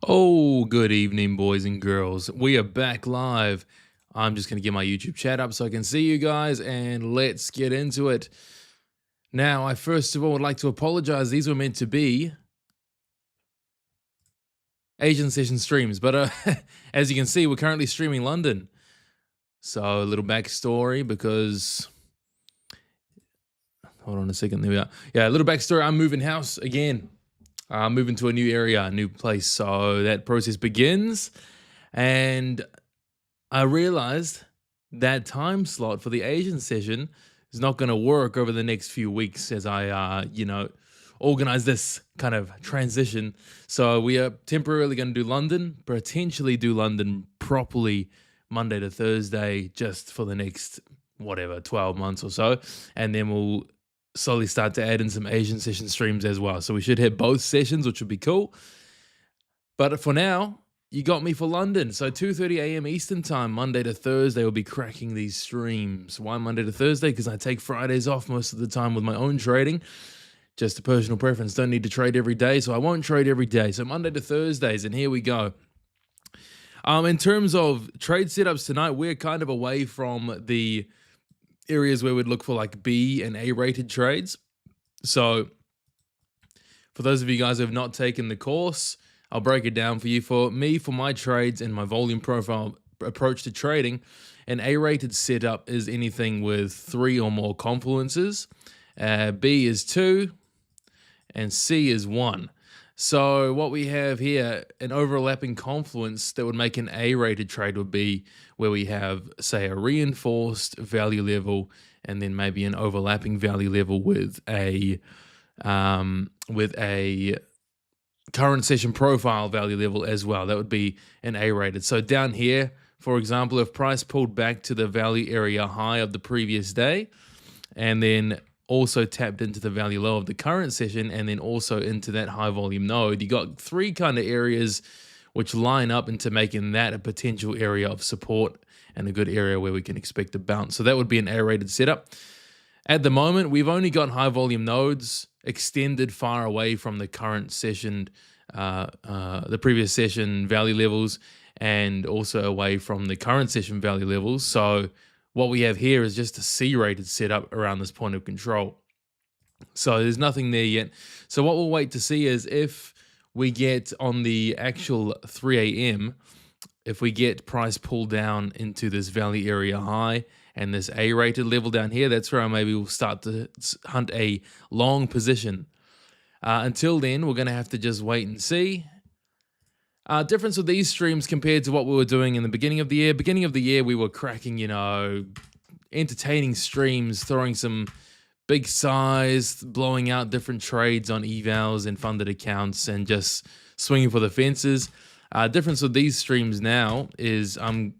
Oh, good evening, boys and girls. We are back live. I'm just going to get my YouTube chat up so I can see you guys, and let's get into it. Now, I first of all would like to apologize. These were meant to be Asian session streams, but as you can see, we're currently streaming London. So, a little backstory because. Hold on a second. There we are. Yeah, a little backstory. I'm moving house again. I'm moving to a new area, a new place. So, that process begins. And I realized that time slot for the Asian session is not going to work over the next few weeks as I, organize this kind of transition. So we are temporarily going to do London, potentially do London properly Monday to Thursday, just for the next, 12 months or so. And then we'll slowly start to add in some Asian session streams as well. So we should hit both sessions, which would be cool. But for now, you got me for London. So 2:30 a.m. Eastern time, Monday to Thursday, we'll be cracking these streams. Why Monday to Thursday? Because I take Fridays off most of the time with my own trading. Just a personal preference. Don't need to trade every day, so I won't trade every day. So Monday to Thursdays, and here we go. In terms of trade setups tonight, we're kind of away from the areas where we'd look for like B and A rated trades. So for those of you guys who have not taken the course, I'll break it down for you. For me, for my trades and my volume profile approach to trading, an A-rated setup is anything with 3 or more confluences. B is 2, and C is 1. So what we have here, an overlapping confluence that would make an A-rated trade would be where we have, say, a reinforced value level and then maybe an overlapping value level with a current session profile value level as well. That would be an A-rated. So down here, for example, if price pulled back to the value area high of the previous day and then also tapped into the value low of the current session and then also into that high volume node, you got 3 kind of areas which line up into making that a potential area of support and a good area where we can expect a bounce. So that would be an A-rated setup. At the moment, we've only got high volume nodes extended far away from the current session, the previous session value levels, and also away from the current session value levels. So what we have here is just a C-rated setup around this point of control. So there's nothing there yet. So what we'll wait to see is if we get on the actual 3 a.m., if we get price pulled down into this value area high and this A-rated level down here, that's where maybe we'll start to hunt a long position. Until then, we're going to have to just wait and see. Difference with these streams compared to what we were doing in the beginning of the year. Beginning of the year, we were cracking, entertaining streams, throwing some big size, blowing out different trades on evals and funded accounts and just swinging for the fences. Difference with these streams now is I'm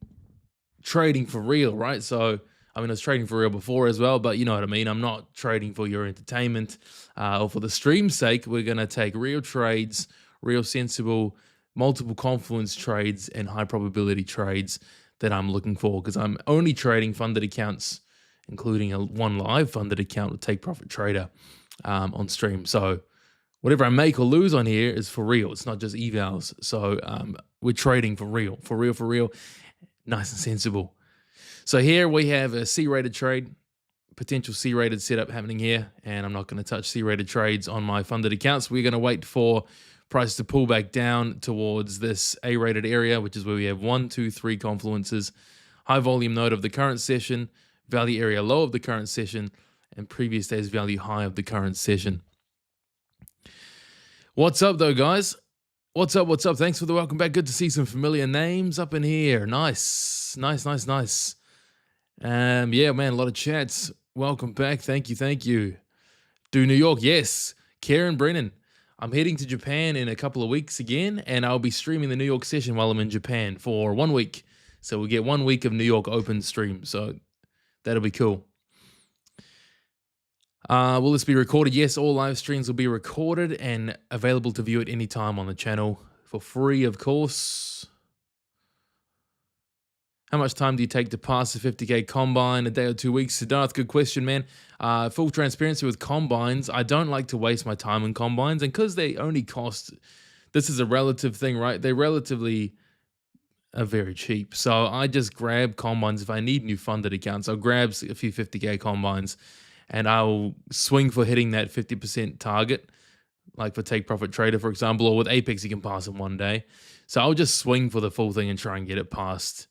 trading for real, right? So, I was trading for real before as well, but you know what I mean? I'm not trading for your entertainment or for the stream's sake. We're going to take real trades, real sensible, multiple confluence trades and high probability trades that I'm looking for because I'm only trading funded accounts, including one live funded account with Take Profit Trader on stream. So whatever I make or lose on here is for real. It's not just evals. So we're trading for real, nice and sensible. So here we have a C-rated trade, potential C-rated setup happening here, and I'm not going to touch C-rated trades on my funded accounts. We're going to wait for price to pull back down towards this A-rated area, which is where we have 1, 2, 3 confluences, high volume node of the current session, value area low of the current session, and previous day's value high of the current session. What's up though, guys? What's up? Thanks for the welcome back. Good to see some familiar names up in here. Nice. Yeah, man, a lot of chats. Welcome back. Thank you. Do New York? Yes. Karen Brennan. I'm heading to Japan in a couple of weeks again, and I'll be streaming the New York session while I'm in Japan for 1 week. So we'll get 1 week of New York open stream. So that'll be cool. Will this be recorded? Yes, all live streams will be recorded and available to view at any time on the channel for free, of course. How much time do you take to pass the 50K combine? A day or 2 weeks? Siddharth, good question, man. Full transparency with combines, I don't like to waste my time in combines, and because they only cost this is a relative thing, right? They relatively are very cheap. So I just grab combines if I need new funded accounts. I'll grab a few 50K combines and I'll swing for hitting that 50% target, like for Take Profit Trader, for example, or with Apex, you can pass in one day. So I'll just swing for the full thing and try and get it passed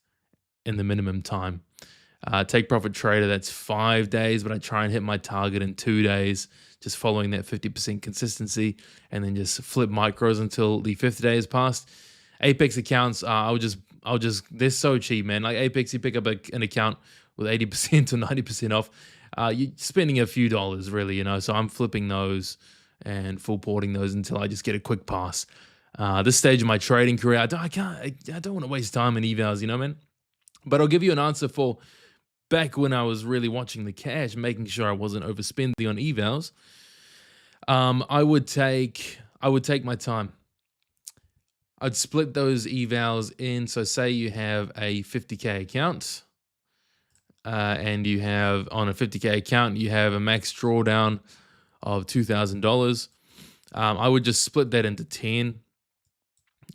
in the minimum time. Take Profit Trader, that's 5 days, but I try and hit my target in 2 days, just following that 50% consistency, and then just flip micros until the 5th day is passed. Apex accounts, they're so cheap, man. Like Apex, you pick up an account with 80% to 90% off. You're spending a few dollars, really, So I'm flipping those and full porting those until I just get a quick pass. This stage of my trading career, I don't want to waste time in evals, man. But I'll give you an answer for back when I was really watching the cash, making sure I wasn't overspending on evals. I would take my time. I'd split those evals in. So say you have a 50K account, and you have on a 50K account, you have a max drawdown of $2,000. I would just split that into 10,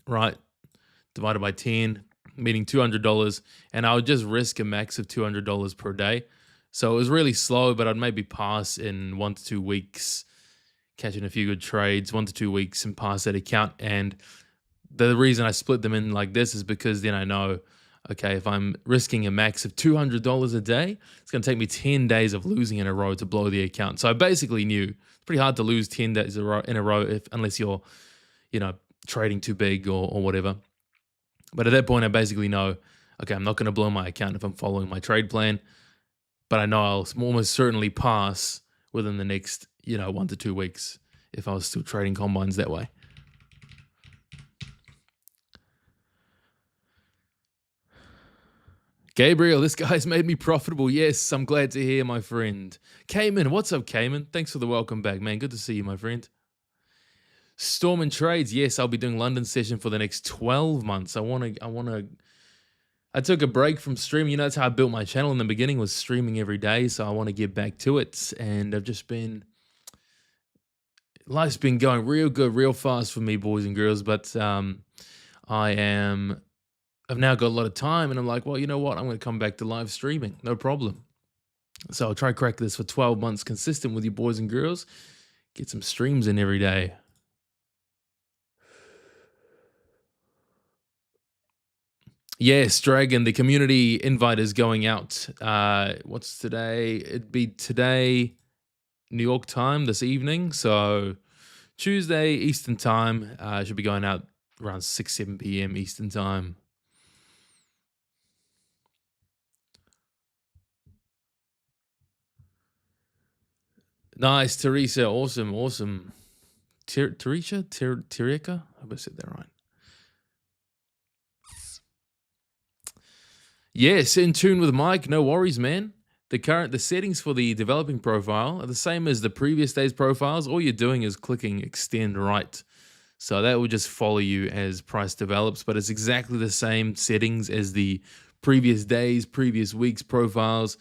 right? Divided by 10, meaning $200, and I would just risk a max of $200 per day. So it was really slow, but I'd maybe pass in 1 to 2 weeks, catching a few good trades, 1 to 2 weeks, and pass that account. And the reason I split them in like this is because then I know, okay, if I'm risking a max of $200 a day, it's going to take me 10 days of losing in a row to blow the account. So I basically knew it's pretty hard to lose 10 days in a row unless you're, trading too big or whatever. But at that point, I basically know, okay, I'm not going to blow my account if I'm following my trade plan, but I know I'll almost certainly pass within the next, 1 to 2 weeks if I was still trading combines that way. Gabriel, this guy's made me profitable. Yes, I'm glad to hear, my friend. Cayman, what's up, Cayman? Thanks for the welcome back, man. Good to see you, my friend. Storm and Trades, yes, I'll be doing London session for the next 12 months. I took a break from streaming. That's how I built my channel in the beginning, was streaming every day. So I want to get back to it. And life's been going real good, real fast for me, boys and girls. But I've now got a lot of time, and I'm like, well, you know what? I'm going to come back to live streaming. No problem. So I'll try crack this for 12 months consistent with you boys and girls. Get some streams in every day. Yes, Dragon, the community invite is going out. What's today? It'd be today, New York time, this evening. So Tuesday, Eastern time. Should be going out around 6, 7 p.m. Eastern time. Nice, Teresa. Awesome. Teresa? Tireka? I hope I said that right. Yes, in tune with Mike. No worries, man. The settings for the developing profile are the same as the previous day's profiles. All you're doing is clicking extend right. So that will just follow you as price develops, but it's exactly the same settings as the previous days, previous weeks profiles.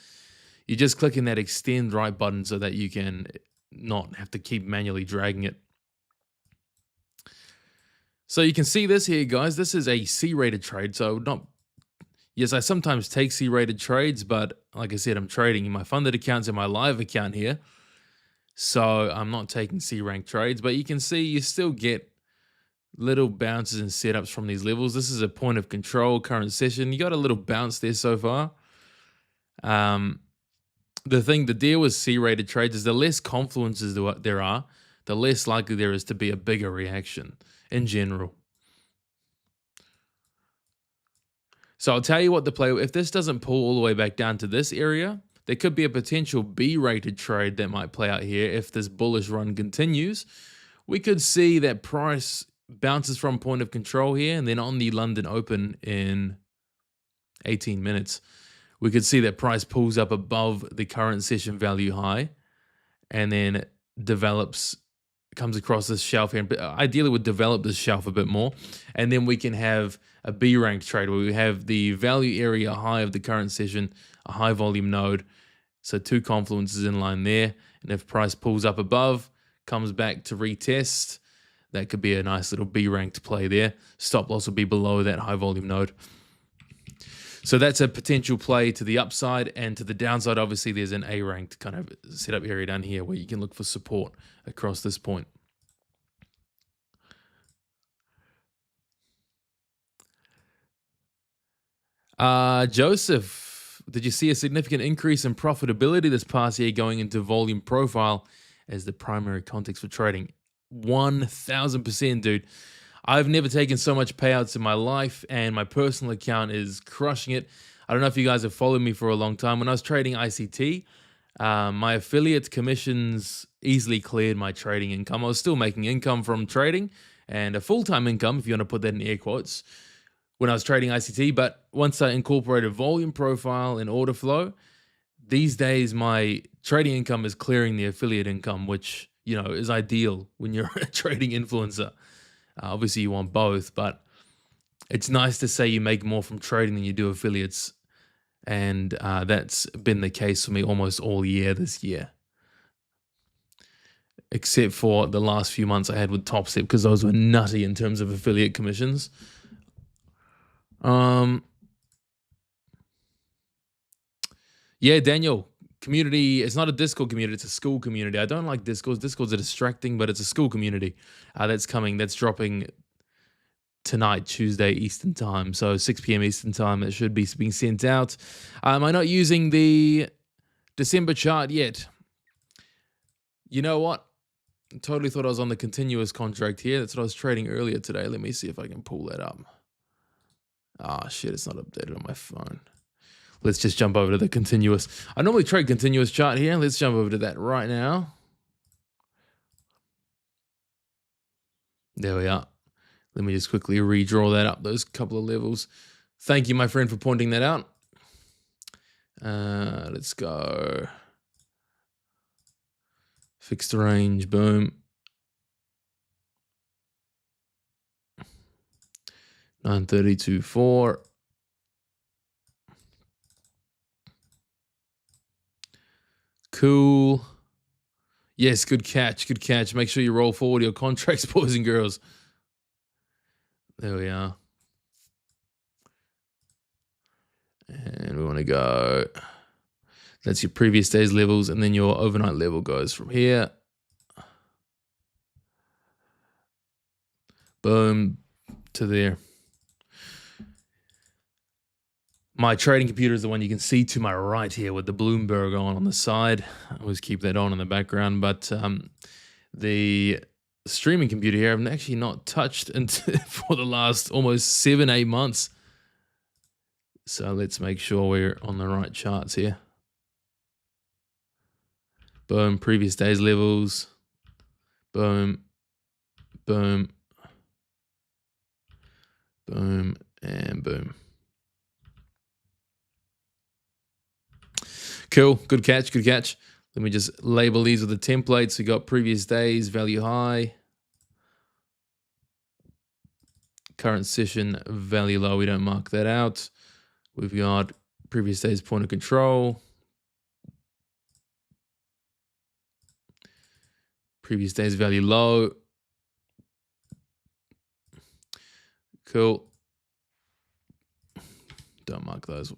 You're just clicking that extend right button so that you can not have to keep manually dragging it. So you can see this here, guys. This is a C-rated trade. So yes, I sometimes take C-rated trades, but like I said, I'm trading in my funded accounts and my live account here. So I'm not taking C-ranked trades, but you can see you still get little bounces and setups from these levels. This is a point of control current session. You got a little bounce there so far. The deal with C-rated trades is the less confluences there are, the less likely there is to be a bigger reaction in general. So I'll tell you what the play, if this doesn't pull all the way back down to this area, there could be a potential B-rated trade that might play out here. If this bullish run continues, we could see that price bounces from point of control here, and then on the London Open in 18 minutes, we could see that price pulls up above the current session value high and then comes across this shelf here, but ideally would develop this shelf a bit more. And then we can have a B-ranked trade where we have the value area high of the current session, a high volume node. So 2 confluences in line there. And if price pulls up above, comes back to retest, that could be a nice little B-ranked play there. Stop loss will be below that high volume node. So that's a potential play to the upside, and to the downside, obviously, there's an A-ranked kind of setup area down here where you can look for support across this point. Joseph, did you see a significant increase in profitability this past year going into volume profile as the primary context for trading? 1000%, dude. I've never taken so much payouts in my life, and my personal account is crushing it. I don't know if you guys have followed me for a long time. When I was trading ICT, my affiliate commissions easily cleared my trading income. I was still making income from trading, and a full-time income, if you want to put that in air quotes, when I was trading ICT. But once I incorporated volume profile and order flow, these days my trading income is clearing the affiliate income, which, you know, is ideal when you're a trading influencer. Obviously, you want both, but it's nice to say you make more from trading than you do affiliates. And that's been the case for me almost all year this year, except for the last few months I had with Top Step, because those were nutty in terms of affiliate commissions. Yeah, Daniel, community, it's not a Discord community, it's a school community. I don't like Discords. Discords are distracting, but it's a school community that's dropping tonight, Tuesday Eastern time. So 6 p.m. Eastern time, it should be being sent out. Am I not using the December chart yet? You know what? Totally thought I was on the continuous contract here. That's what I was trading earlier today. Let me see if I can pull that up. Ah, shit, it's not updated on my phone. Let's just jump over to the continuous. I normally trade continuous chart here. Let's jump over to that right now. There we are. Let me just quickly redraw that up, those couple of levels. Thank you, my friend, for pointing that out. Let's go. Fixed range, boom. 932.4. Cool. Yes, good catch, good catch. Make sure you roll forward your contracts, boys and girls. There we are. And we want to go. That's your previous day's levels, and then your overnight level goes from here. Boom, to there. My trading computer is the one you can see to my right here with the Bloomberg on the side. I always keep that on in the background, but the streaming computer here I've actually not touched until for the last almost 7-8 months. So let's make sure we're on the right charts here. Boom, previous day's levels. Boom, boom, boom, and boom. Cool, good catch, good catch. Let me just label these with the templates. We got previous days, value high. Current session, value low, we don't mark that out. We've got previous days point of control. Previous days value low. Cool. Don't mark those.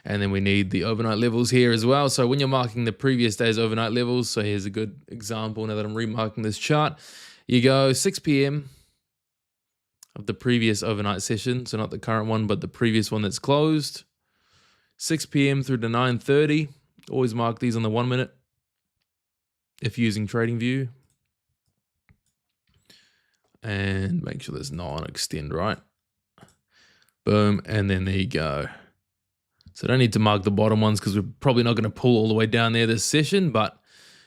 And then we need the overnight levels here as well. So when you're marking the previous day's overnight levels, so here's a good example now that I'm remarking this chart. You go 6 p.m. of the previous overnight session. So not the current one, but the previous one that's closed. 6 p.m. through to 9:30. Always mark these on the 1 minute if using TradingView. And make sure there's no on extend, right? Boom, and then there you go. So I don't need to mark the bottom ones because we're probably not going to pull all the way down there this session, but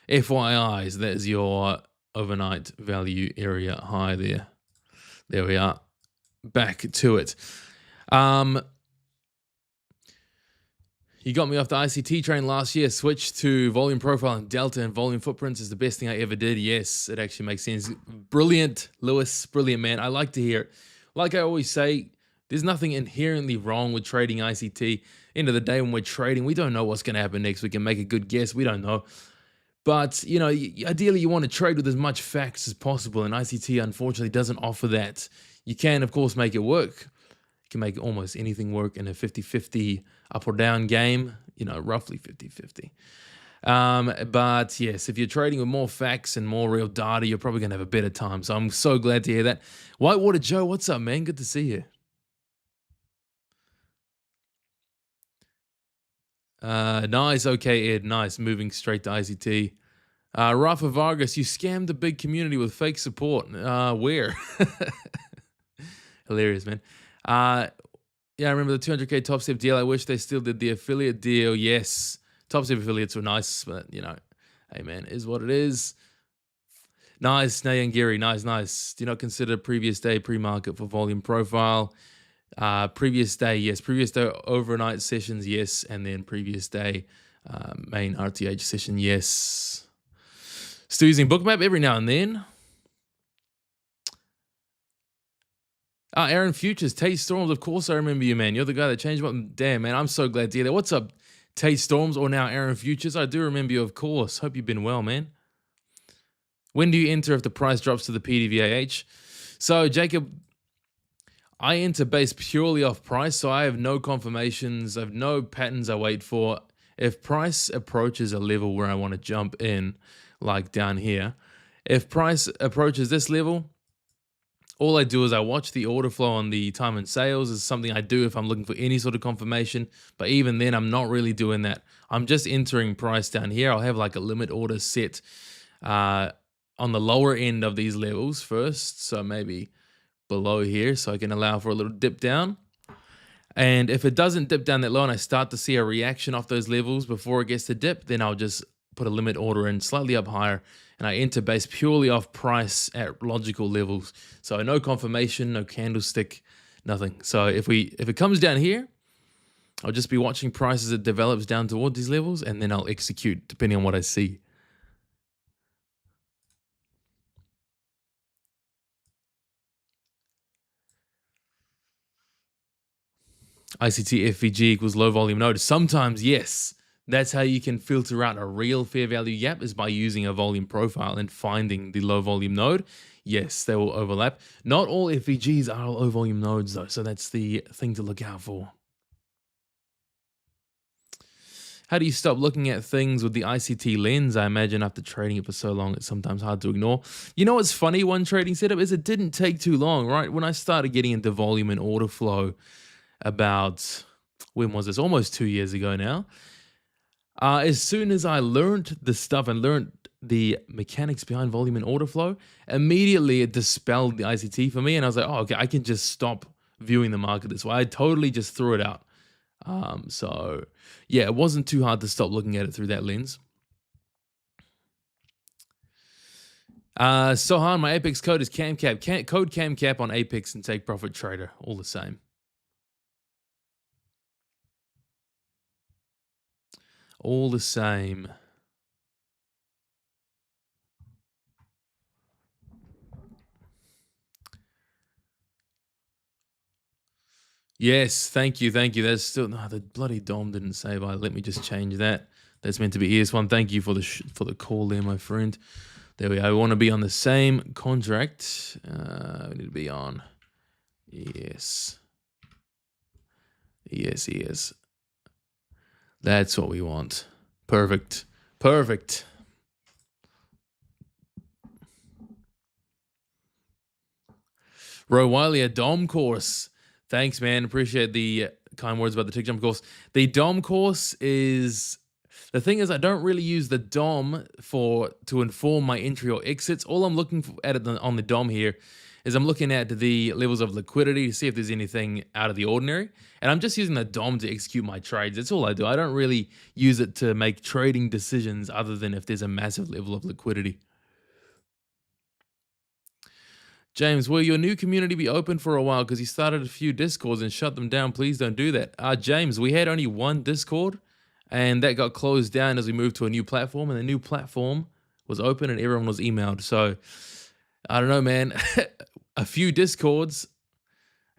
FYIs, there's your overnight value area high there. There we are. Back to it. You got me off the ICT train last year. Switched to volume profile and delta and volume footprints is the best thing I ever did. Yes, it actually makes sense. Brilliant, Lewis. Brilliant, man. I like to hear it. Like I always say, there's nothing inherently wrong with trading ICT. End of the day, when we're trading, we don't know what's going to happen next. We can make a good guess. We don't know. But, ideally, you want to trade with as much facts as possible, and ICT unfortunately doesn't offer that. You can, of course, make it work. You can make almost anything work in a 50-50 up or down game, roughly 50-50. But yes, if you're trading with more facts and more real data, you're probably going to have a better time. So I'm so glad to hear that. Whitewater Joe, what's up, man? Good to see you. Nice. Okay, Ed. Nice. Moving straight to ICT. Rafa Vargas, you scammed the big community with fake support. Where? Hilarious, man. Yeah, I remember the 200K Top Step deal. I wish they still did the affiliate deal. Yes. Top Step affiliates were nice, but, hey, man, is what it is. Nice, Nayangiri. Nice, nice. Do not consider previous day pre-market for volume profile. Previous day, yes. Previous day overnight sessions, yes. And then previous day main RTH session, yes. Still using Bookmap every now and then. Aaron Futures, Tate Storms. Of course I remember you, man. You're the guy that changed my... Damn, man. I'm so glad to hear that. What's up, Tate Storms, or now Aaron Futures? I do remember you, of course. Hope you've been well, man. When do you enter if the price drops to the PDVAH? So, Jacob, I enter based purely off price, so I have no confirmations. I have no patterns I wait for. If price approaches a level where I want to jump in, like down here, if price approaches this level, all I do is I watch the order flow on the time and sales. Is something I do if I'm looking for any sort of confirmation. But even then, I'm not really doing that. I'm just entering price down here. I'll have like a limit order set on the lower end of these levels first. So maybe below here, so I can allow for a little dip down. And if it doesn't dip down that low and I start to see a reaction off those levels before it gets to dip, then I'll just put a limit order in slightly up higher, and I enter based purely off price at logical levels. So no confirmation, no candlestick, nothing. So if it comes down here, I'll just be watching price as it develops down toward these levels, and then I'll execute depending on what I see. ICT FVG equals low volume node. Sometimes, yes. That's how you can filter out a real fair value gap, is by using a volume profile and finding the low volume node. Yes, they will overlap. Not all FVGs are low volume nodes though, so that's the thing to look out for. How do you stop looking at things with the ICT lens? I imagine after trading it for so long, it's sometimes hard to ignore. You know what's funny, one trading setup, is it didn't take too long, right? When I started getting into volume and order flow about, when was this? Almost 2 years ago now. As soon as I learned the stuff and learned the mechanics behind volume and order flow, immediately it dispelled the ICT for me. And I was like, oh, okay, I can just stop viewing the market this way. I totally just threw it out. So yeah, it wasn't too hard to stop looking at it through that lens. Sohan, my Apex code is CAMCAP. Code CAMCAP on Apex and Take Profit Trader, all the same. All the same. Yes, thank you, thank you. That's still, no, the bloody DOM didn't save. Let me just change that. That's meant to be ES1. Thank you for the call there, my friend. There we go. I want to be on the same contract. We need to be on ES. ES. That's what we want. Perfect. Perfect. Ro Wiley, a DOM course. Thanks, man. Appreciate the kind words about the tick jump course. The DOM course is... The thing is, I don't really use the DOM to inform my entry or exits. All I'm looking at on the DOM here is I'm looking at the levels of liquidity to see if there's anything out of the ordinary. And I'm just using the DOM to execute my trades. That's all I do. I don't really use it to make trading decisions other than if there's a massive level of liquidity. James, will your new community be open for a while? Because you started a few Discords and shut them down. Please don't do that. James, we had only one Discord, and that got closed down as we moved to a new platform, and the new platform was open and everyone was emailed. So, I don't know, man. A few Discords.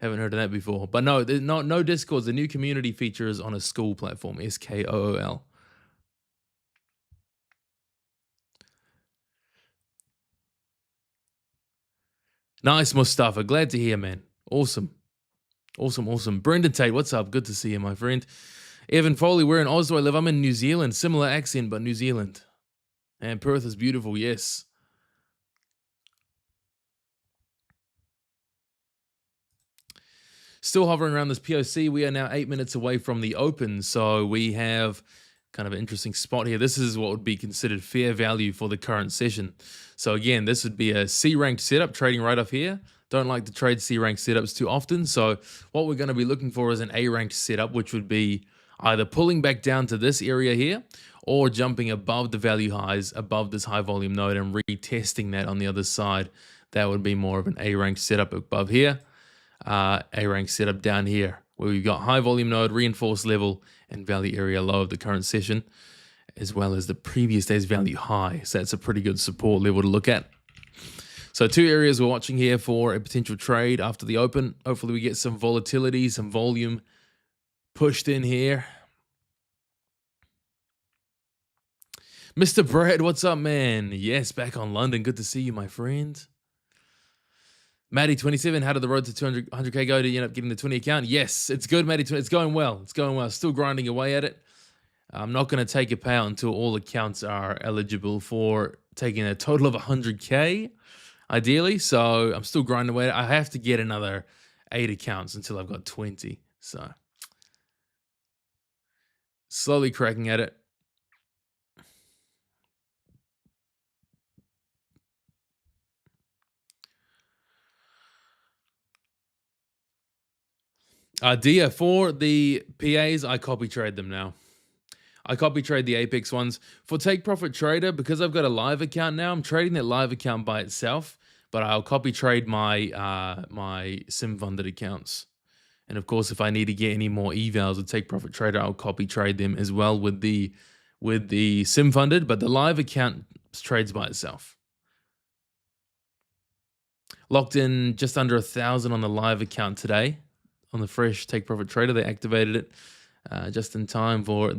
Haven't heard of that before. But no, no Discords. The new community feature is on a school platform, SKOOL. Nice, Mustafa. Glad to hear, man. Awesome. Awesome, awesome. Brendan Tate, what's up? Good to see you, my friend. Evan Foley, where in Oz do I live? I'm in New Zealand. Similar accent, but New Zealand. And Perth is beautiful, yes. Still hovering around this POC. We are now 8 minutes away from the open, so we have kind of an interesting spot here. This is what would be considered fair value for the current session. So again, this would be a C-ranked setup, trading right off here. Don't like to trade C-ranked setups too often, so what we're going to be looking for is an A-ranked setup, which would be either pulling back down to this area here or jumping above the value highs, above this high volume node and retesting that on the other side. That would be more of an A-ranked setup above here. A-rank setup down here, where we've got high volume node, reinforced level, and value area low of the current session, as well as the previous day's value high. So that's a pretty good support level to look at. So two areas we're watching here for a potential trade after the open. Hopefully we get some volatility, some volume pushed in here. Mr. Brad, what's up, man? Yes, back on London. Good to see you, my friend. Matty27, how did the road to 100K go? Did you end up getting the 20 account? Yes, it's good, Matty. It's going well. It's going well. Still grinding away at it. I'm not going to take a payout until all accounts are eligible for taking a total of 100K, ideally. So I'm still grinding away at it. I have to get another 8 accounts until I've got 20. So slowly cracking at it. Dia, for the PAs, I copy trade them now. I copy trade the Apex ones. For Take Profit Trader, because I've got a live account now, I'm trading that live account by itself, but I'll copy trade my my sim funded accounts. And of course, if I need to get any more evals with Take Profit Trader, I'll copy trade them as well with the sim funded, but the live account trades by itself. Locked in just under 1,000 on the live account today on the fresh Take Profit Trader. They activated it just in time for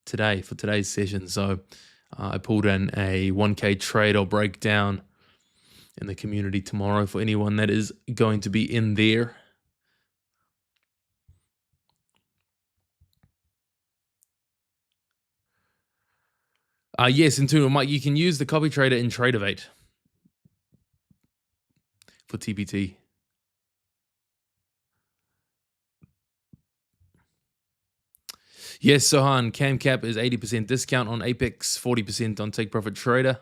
today's session. So I pulled in a 1K trade or breakdown in the community tomorrow for anyone that is going to be in there. Yes, and too, Mike, you can use the copy trader in Tradeovate for TPT. Yes, Sohan, CamCap is 80% discount on Apex, 40% on Take Profit Trader.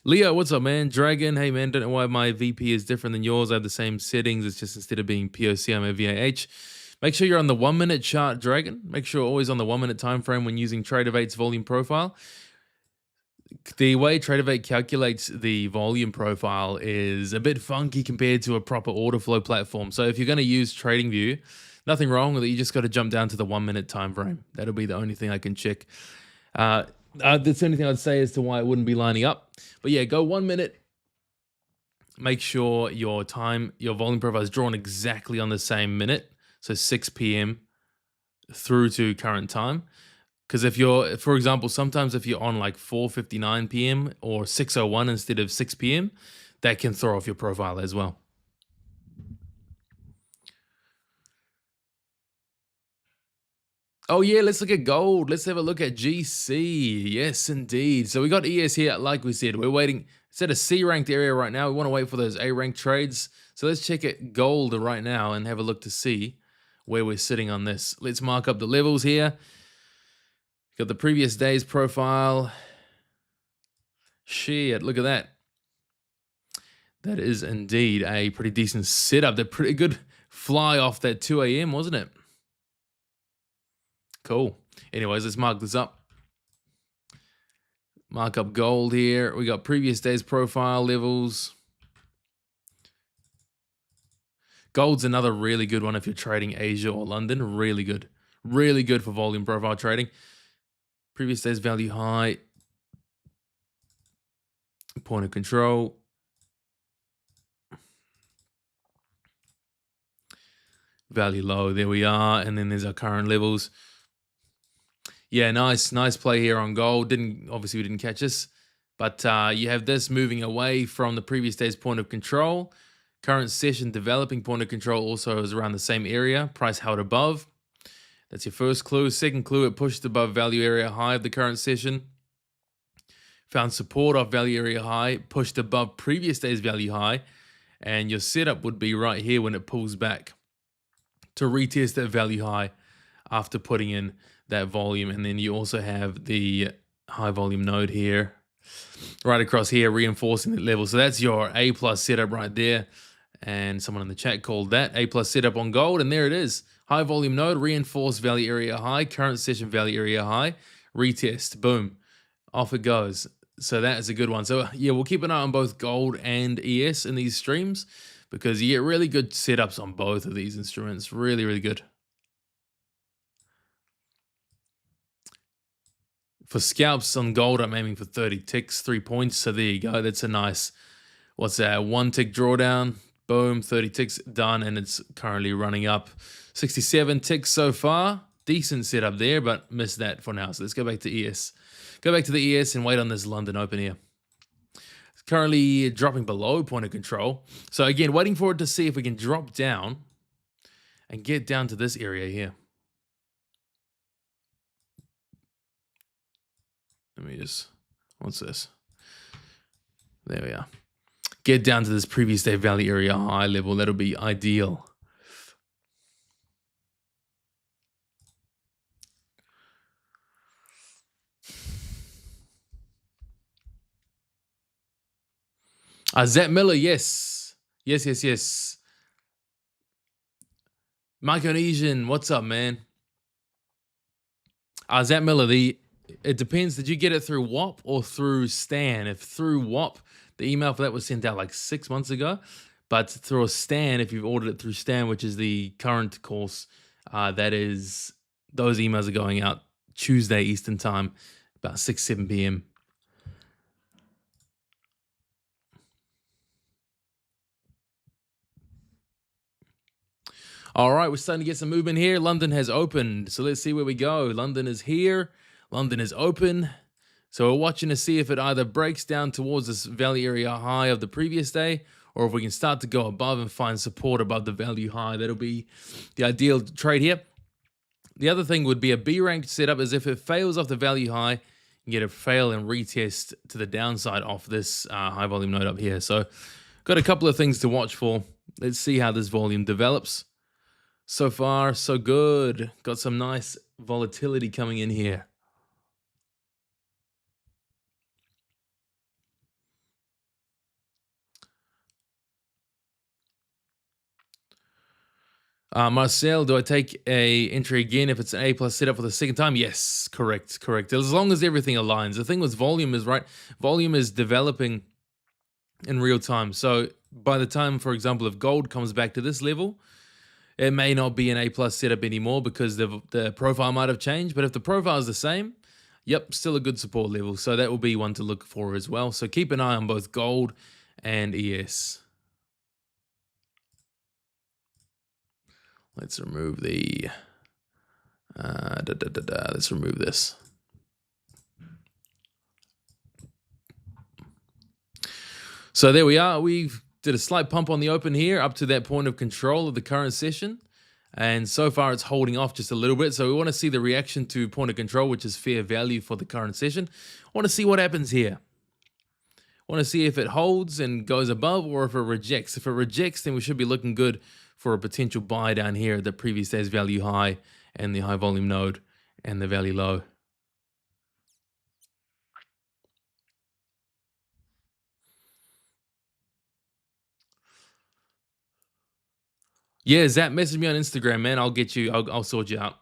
Leo, what's up, man? Dragon, hey, man, don't know why my VP is different than yours. I have the same settings. It's just instead of being POC, I'm a VAH. Make sure you're on the 1 minute chart, Dragon. Make sure you're always on the 1 minute time frame when using Tradeovate's volume profile. The way Tradeovate calculates the volume profile is a bit funky compared to a proper order flow platform. So if you're going to use TradingView, nothing wrong with it. You just got to jump down to the 1 minute time frame. That'll be the only thing I can check. That's the only thing I'd say as to why it wouldn't be lining up. But yeah, go 1 minute. Make sure your volume profile is drawn exactly on the same minute. So 6 p.m. through to current time. Because if you're, for example, sometimes if you're on like 4:59 p.m. or 6:01 instead of 6 p.m., that can throw off your profile as well. Oh yeah, let's look at gold. Let's have a look at GC. Yes, indeed. So we got ES here, like we said. We're waiting. It's at a C-ranked area right now. We want to wait for those A-ranked trades. So let's check it gold right now and have a look to see where we're sitting on this. Let's mark up the levels here. Got the previous day's profile. Shit, look at that. That is indeed a pretty decent setup. They're pretty good fly off that 2 a.m., wasn't it? Cool. Anyways, let's mark this up. Mark up gold here. We got previous day's profile levels. Gold's another really good one if you're trading Asia or London. Really good. Really good for volume profile trading. Previous day's value high. Point of control. value low. There we are. And then there's our current levels. Yeah, nice play here on gold. Obviously we didn't catch this, but you have this moving away from the previous day's point of control. Current session developing point of control also is around the same area. Price held above. That's your first clue. Second clue, it pushed above value area high of the current session. Found support off value area high, pushed above previous day's value high, and your setup would be right here when it pulls back to retest that value high after putting in that volume. And then you also have the high volume node here, right across here, reinforcing the level. So that's your A+ setup right there. And someone in the chat called that A+ setup on gold, and there it is. High volume node, reinforced value area high, current session value area high, retest, boom, off it goes. So that is a good one. So yeah, we'll keep an eye on both gold and ES in these streams because you get really good setups on both of these instruments. Really, really good. For scalps on gold, I'm aiming for 30 ticks, 3 points. So there you go. That's a nice, what's that, 1 tick drawdown. Boom, 30 ticks done, and it's currently running up 67 ticks so far. Decent setup there, but missed that for now. So let's go back to ES. Go back to the ES and wait on this London Open here. It's currently dropping below point of control. So again, waiting for it to see if we can drop down and get down to this area here. Let me just, what's this? There we are. Get down to this previous day value area high level. That'll be ideal. Zach Miller, yes. Yes. Micronesian, what's up, man? Zach Miller, it depends. Did you get it through WAP or through Stan? If through WAP, the email for that was sent out like 6 months ago. But through a Stan, if you've ordered it through Stan, which is the current course, that is, those emails are going out Tuesday Eastern time, about 6, 7 p.m. All right, we're starting to get some movement here. London has opened, so let's see where we go. London is here. London is open. So we're watching to see if it either breaks down towards this value area high of the previous day, or if we can start to go above and find support above the value high. That'll be the ideal trade here. The other thing would be a B-ranked setup, as if it fails off the value high, you get a fail and retest to the downside off this high volume node up here. So got a couple of things to watch for. Let's see how this volume develops. So far, so good. Got some nice volatility coming in here. Marcel, do I take a entry again if it's an A+ setup for the second time? Yes, correct. As long as everything aligns. The thing with volume is, right, volume is developing in real time. So by the time, for example, if gold comes back to this level, it may not be an A+ setup anymore because the profile might have changed. But if the profile is the same, yep, still a good support level. So that will be one to look for as well. So keep an eye on both gold and ES. Let's remove the, let's remove this. So there we are. We've did a slight pump on the open here up to that point of control of the current session. And so far it's holding off just a little bit. So we want to see the reaction to point of control, which is fair value for the current session. I want to see what happens here. I want to see if it holds and goes above or if it rejects. If it rejects, then we should be looking good for a potential buy down here at the previous day's value high and the high volume node and the value low. Yeah, Zap, message me on Instagram, man. I'll get you. I'll sort you out.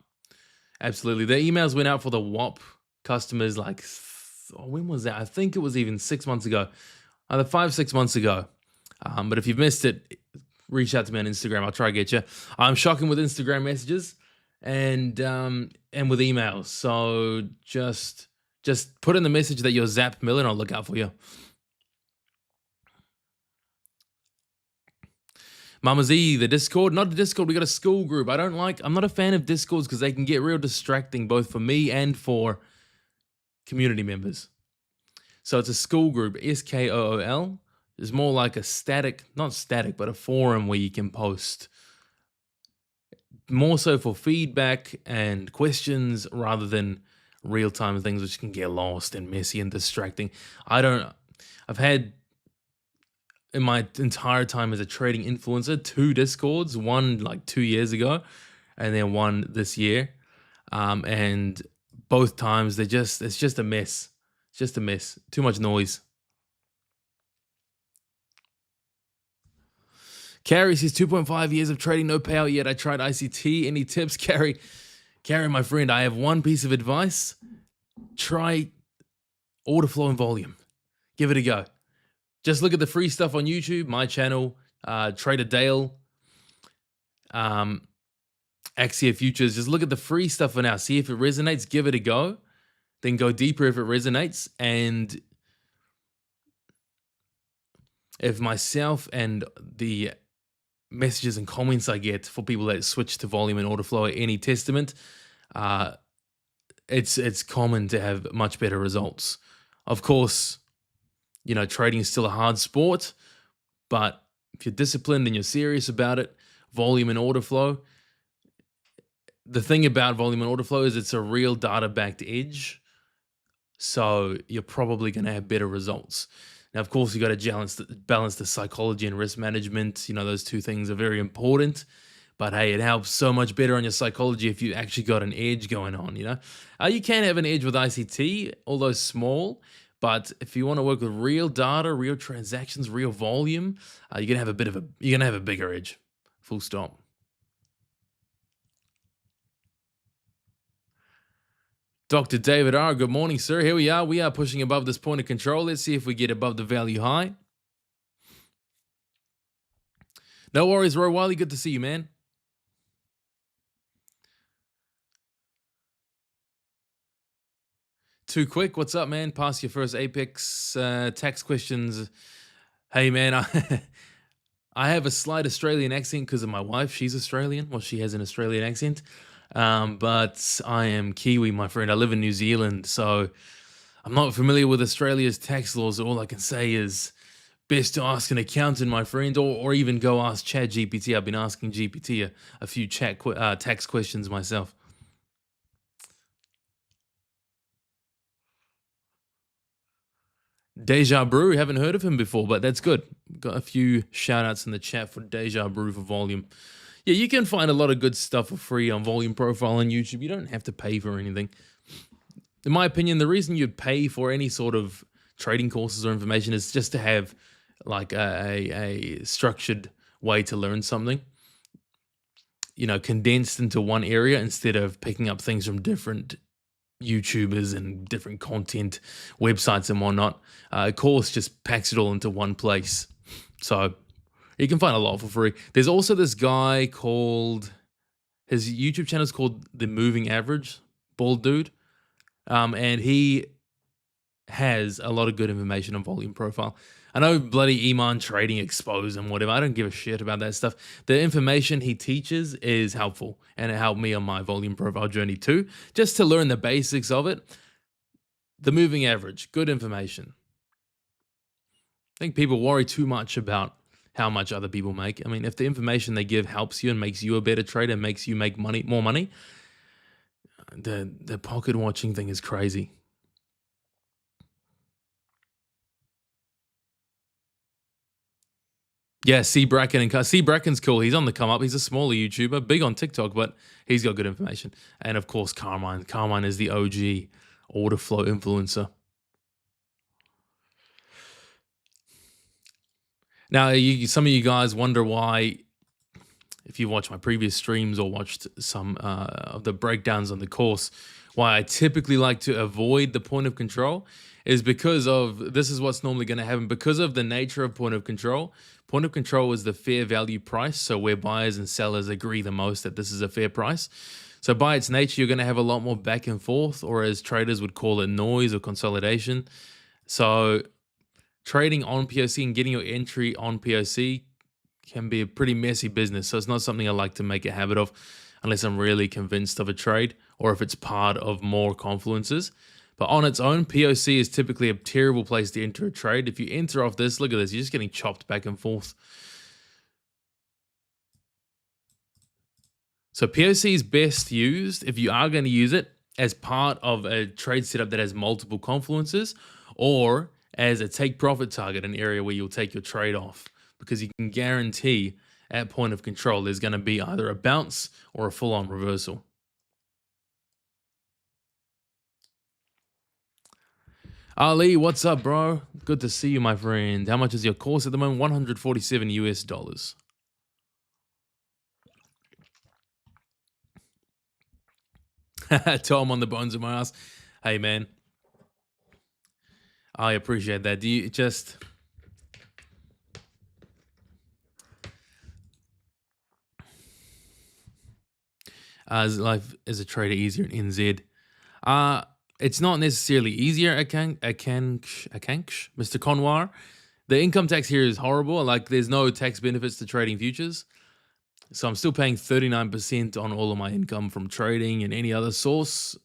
Absolutely. The emails went out for the WAP customers like, when was that? I think it was even 6 months ago, either 5, 6 months ago. But if you've missed it, reach out to me on Instagram. I'll try to get you. I'm shocking with Instagram messages and with emails. So just put in the message that you're Zap Miller and I'll look out for you. Mama Z, the Discord, not the Discord, we got a school group. I'm not a fan of Discords because they can get real distracting both for me and for community members. So it's a school group, SKOOL. It's more like a not static, but a forum where you can post more so for feedback and questions rather than real-time things which can get lost and messy and distracting. I've had in my entire time as a trading influencer 2 Discords, one like 2 years ago and then one this year. And both times it's just a mess. It's just a mess. Too much noise. Carrie says 2.5 years of trading, no payout yet. I tried ICT. Any tips, Carrie? Carrie, my friend, I have one piece of advice. Try order flow and volume. Give it a go. Just look at the free stuff on YouTube, my channel, Trader Dale, Axia Futures. Just look at the free stuff for now. See if it resonates. Give it a go. Then go deeper if it resonates. And if myself and the messages and comments I get for people that switch to volume and order flow are any testament, it's common to have much better results. Of course, trading is still a hard sport, but if you're disciplined and you're serious about it, volume and order flow. The thing about volume and order flow is it's a real data-backed edge, so you're probably going to have better results. Now, of course, you got to balance the psychology and risk management. Those two things are very important. But hey, it helps so much better on your psychology if you actually got an edge going on. You can have an edge with ICT, although small. But if you want to work with real data, real transactions, real volume, you're gonna have a bigger edge. Full stop. Dr. David R, good morning, sir. Here we are. We are pushing above this point of control. Let's see if we get above the value high. No worries, Roy Wiley. Good to see you, man. Too quick. What's up, man? Pass your first Apex tax questions. Hey, man. I have a slight Australian accent because of my wife. She's Australian. Well, she has an Australian accent. But I am Kiwi, my friend. I live in New Zealand, so I'm not familiar with Australia's tax laws. All I can say is best to ask an accountant, my friend, or even go ask ChatGPT. I've been asking GPT a few tax questions myself. Deja Brew, haven't heard of him before, but that's good. Got a few shout outs in the chat for Deja Brew for volume. Yeah, you can find a lot of good stuff for free on Volume Profile on YouTube. You don't have to pay for anything. In my opinion, the reason you'd pay for any sort of trading courses or information is just to have like a structured way to learn something, condensed into one area instead of picking up things from different YouTubers and different content websites and whatnot. A course just packs it all into one place. So you can find a lot for free. There's also this guy called, his YouTube channel is called The Moving Average, bald dude. And he has a lot of good information on volume profile. I know bloody Iman Trading Expose and whatever. I don't give a shit about that stuff. The information he teaches is helpful, and it helped me on my volume profile journey too, just to learn the basics of it. The moving average, good information. I think people worry too much about how much other people make. I mean, if the information they give helps you and makes you a better trader, makes you make more money, the pocket watching thing is crazy. Yeah, C Bracken and C Bracken's cool. He's on the come up. He's a smaller YouTuber, big on TikTok, but he's got good information. And of course, Carmine. Carmine is the OG order flow influencer. Now, some of you guys wonder why, if you watched my previous streams or watched some of the breakdowns on the course, why I typically like to avoid the point of control is because of, this is what's normally going to happen, because of the nature of point of control. Point of control is the fair value price, so where buyers and sellers agree the most that this is a fair price. So by its nature, you're going to have a lot more back and forth, or as traders would call it, noise or consolidation. So trading on POC and getting your entry on POC can be a pretty messy business. So it's not something I like to make a habit of unless I'm really convinced of a trade or if it's part of more confluences. But on its own, POC is typically a terrible place to enter a trade. If you enter off this, look at this, you're just getting chopped back and forth. So POC is best used if you are going to use it as part of a trade setup that has multiple confluences, or as a take profit target, an area where you'll take your trade off, because you can guarantee at point of control there's going to be either a bounce or a full-on reversal. Ali, what's up, bro? Good to see you, my friend. How much is your course at the moment? 147 US dollars. Tom on the bones of my ass. Hey, man. I appreciate that. Do you just... Is life as a trader easier in NZ? It's not necessarily easier at Mr. Conwar. The income tax here is horrible. Like, there's no tax benefits to trading futures. So I'm still paying 39% on all of my income from trading and any other source.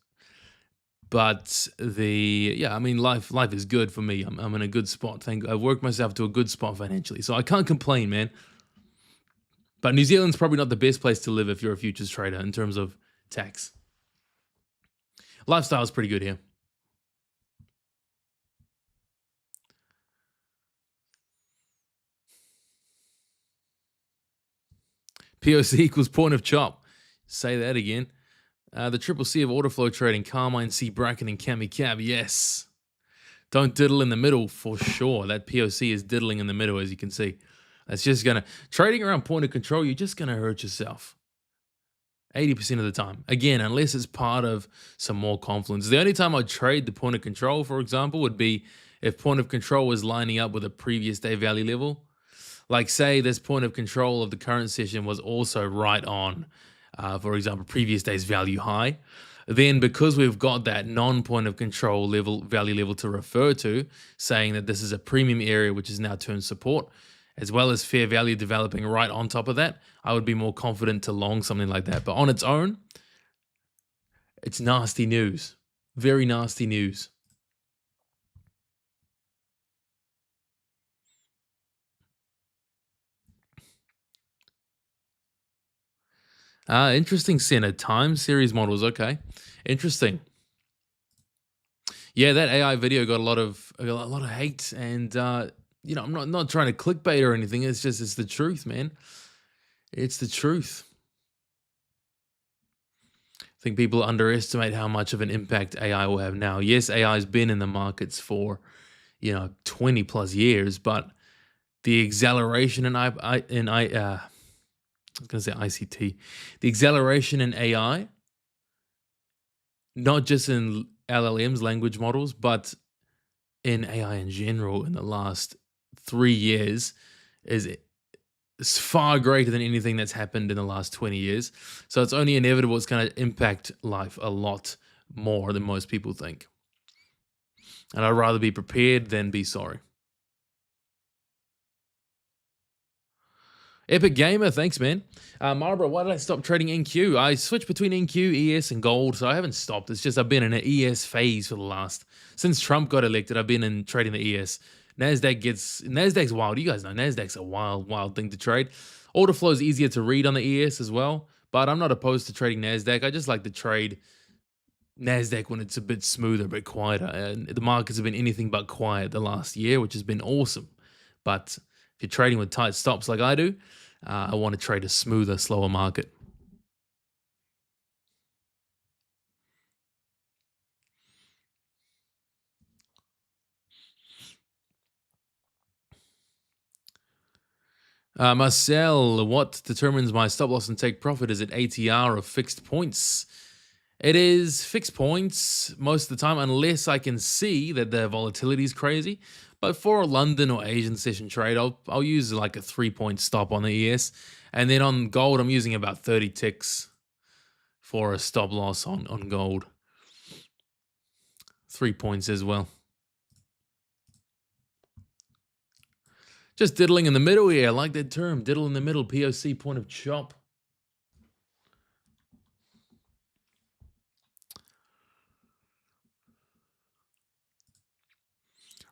But life is good for me. I'm in a good spot. I've worked myself to a good spot financially. So I can't complain, man. But New Zealand's probably not the best place to live if you're a futures trader in terms of tax. Lifestyle is pretty good here. POC equals point of chop. Say that again. The triple C of order flow trading, Carmine, C, Bracken, and Cami Cab. Yes. Don't diddle in the middle for sure. That POC is diddling in the middle, as you can see. That's just going to... Trading around point of control, you're just going to hurt yourself. 80% of the time. Again, unless it's part of some more confluence. The only time I'd trade the point of control, for example, would be if point of control was lining up with a previous day value level. Like, say this point of control of the current session was also right on, for example, previous day's value high. Then because we've got that non-point of control value level to refer to, saying that this is a premium area which is now turned support, as well as fair value developing right on top of that, I would be more confident to long something like that. But on its own, it's nasty news. Very nasty news. Interesting, Senna. Time series models. Okay. Interesting. Yeah, that AI video got a lot of hate, and I'm not trying to clickbait or anything. It's the truth, man. It's the truth. I think people underestimate how much of an impact AI will have now. Yes, AI has been in the markets for 20 plus years, but the acceleration in I was going to say ICT, the acceleration in AI, not just in LLMs, language models, but in AI in general in the last 3 years is far greater than anything that's happened in the last 20 years. So it's only inevitable it's going to impact life a lot more than most people think. And I'd rather be prepared than be sorry. Epic Gamer, thanks, man. Marlboro, why did I stop trading NQ? I switched between NQ, ES, and gold, so I haven't stopped. It's just I've been in an ES phase for the last... Since Trump got elected, I've been in trading the ES. NASDAQ's wild. You guys know NASDAQ's a wild thing to trade. Order flow is easier to read on the ES as well, but I'm not opposed to trading NASDAQ. I just like to trade NASDAQ when it's a bit smoother, a bit quieter. And the markets have been anything but quiet the last year, which has been awesome. But if you're trading with tight stops like I do, I want to trade a smoother, slower market. Marcel, what determines my stop loss and take profit? Is it ATR or fixed points? It is fixed points most of the time, unless I can see that the volatility is crazy. But for a London or Asian session trade, I'll use like a 3-point stop on the ES. And then on gold, I'm using about 30 ticks for a stop loss on gold. 3 points as well. Just diddling in the middle here. I like that term, diddle in the middle, POC, point of chop.